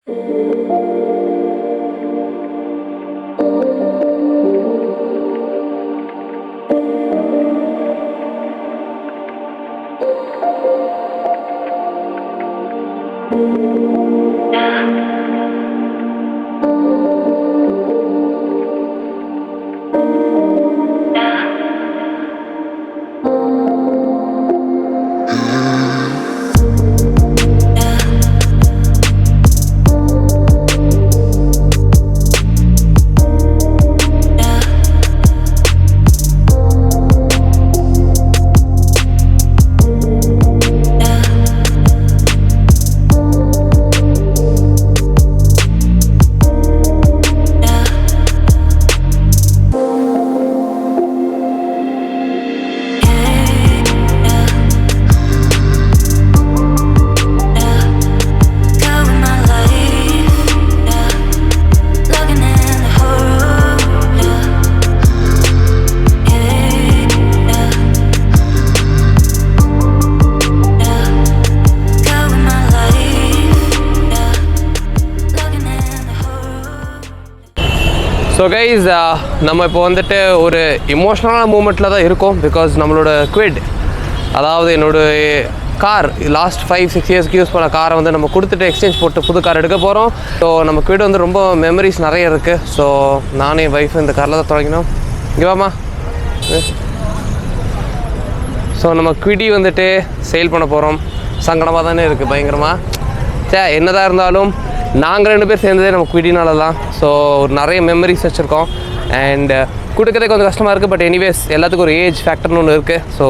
So guys நம்ம இப்போ வந்துட்டு ஒரு இமோஷ்னலான மூமெண்ட்டில் தான் இருக்கோம். பிகாஸ் நம்மளோட குவிட், அதாவது என்னோடய கார் லாஸ்ட் 5-6 இயர்ஸ்க்கு யூஸ் பண்ண காரை வந்து நம்ம கொடுத்துட்டு எக்ஸ்சேஞ்ச் போட்டு புது கார் எடுக்க போகிறோம். ஸோ நம்ம குவிட் வந்து ரொம்ப மெமரிஸ் நிறைய இருக்குது. ஸோ நானே என் ஒய்ஃப் இந்த காரில் தான் தொடங்கினோம். இங்கே வாமா. ஸோ நம்ம குவிடி வந்துட்டு சேல் பண்ண போகிறோம். சங்கடமாக தானே இருக்குது பயங்கரமாக. என்னதான் இருந்தாலும் நாங்கள் 2 பேர் சேர்ந்ததே நம்ம குவிடினால தான். ஸோ ஒரு நிறைய மெமரிஸ் வச்சுருக்கோம். அண்ட் கொடுக்கறதுக்கு கொஞ்சம் கஷ்டமாக இருக்குது. பட் எனிவேஸ் எல்லாத்துக்கும் ஒரு ஏஜ் ஃபேக்டர்னு ஒன்று இருக்குது. ஸோ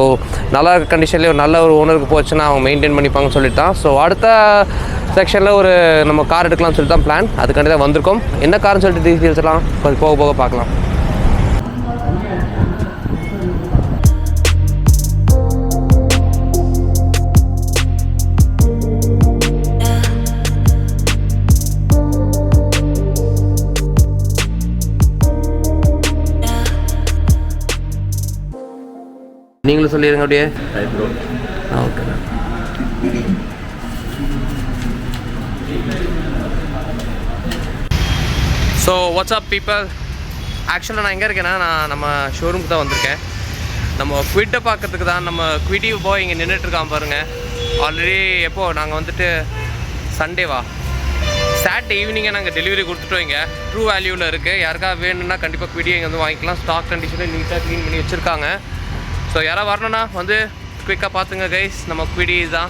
நல்லா இருக்க கண்டிஷன்லேயே ஒரு நல்ல ஒரு ஓனருக்கு போச்சுன்னா அவங்க மெயின்டைன் பண்ணிப்பாங்கன்னு சொல்லிட்டு தான். ஸோ அடுத்த செக்ஷனில் ஒரு நம்ம கார் எடுக்கலாம்னு சொல்லிட்டு தான் பிளான். அதுக்காண்டி தான் வந்திருக்கோம். என்ன கார்னு சொல்லிட்டு டீட்டெயில்ஸ்லாம் கொஞ்சம் போக போக பார்க்கலாம். நீங்களும் சொல்லிடுங்க அப்படியே. ஓகே. ஸோ வாட்ஸ்அப் பீப்பிள், ஆக்சுவலாக நான் எங்கே இருக்கேன்னா நான் நம்ம ஷோரூமுக்கு தான் வந்திருக்கேன். நம்ம குவிட்டை பார்க்கறதுக்கு தான். நம்ம குவிடி போய் இங்கே நின்றுட்டுருக்கான் பாருங்கள். ஆல்ரெடி எப்போது நாங்கள் வந்துட்டு சண்டேவா சாட்டர்டே ஈவினிங்கே நாங்கள் டெலிவரி கொடுத்துட்டோம். இங்கே ட்ரூ வேல்யூவில் இருக்குது. யாருக்காக வேணும்னா கண்டிப்பாக குவிடி இங்கே வந்து வாங்கிக்கலாம். ஸ்டாக் கண்டிஷனில் நீட்டாக க்ளீன் பண்ணி வச்சுருக்காங்க. ஸோ யாராவது வரணுன்னா வந்து குயிக்காக பார்த்துங்க கைஸ். நம்ம குவிடி தான்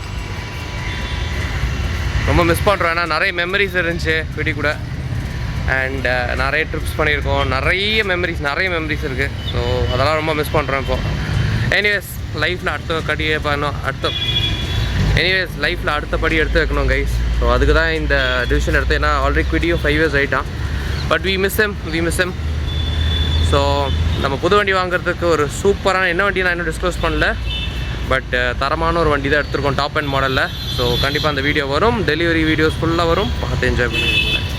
ரொம்ப மிஸ் பண்ணுறோம். ஏன்னா நிறைய மெமரிஸ் இருந்துச்சு குவிடி கூட. அண்ட் நிறைய ட்ரிப்ஸ் பண்ணியிருக்கோம். நிறைய மெமரிஸ் இருக்குது. ஸோ அதெல்லாம் ரொம்ப மிஸ் பண்ணுறோம் இப்போது. எனிவேஸ் லைஃப்பில் அடுத்த படி எடுத்து வைக்கணும் கைஸ். ஸோ அதுக்கு தான் இந்த டிசிஷன் எடுத்து. ஏன்னா ஆல்ரெடி குவிடியும் 5 years ஆகிட்டான். But we miss him. So நம்ம புது வண்டி வாங்குறதுக்கு ஒரு சூப்பரான என்ன வண்டி நான் இன்னும் டிஸ்க்ளோஸ் பண்ணல. பட் தரமான ஒரு வண்டி தான் எடுத்துருக்கோம் டாப் அண்ட் மாடலில். ஸோ கண்டிப்பாக அந்த வீடியோ வரும். டெலிவரி வீடியோஸ் ஃபுல்லாக வரும். பார்த்து என்ஜாய் பண்ணுங்கள்.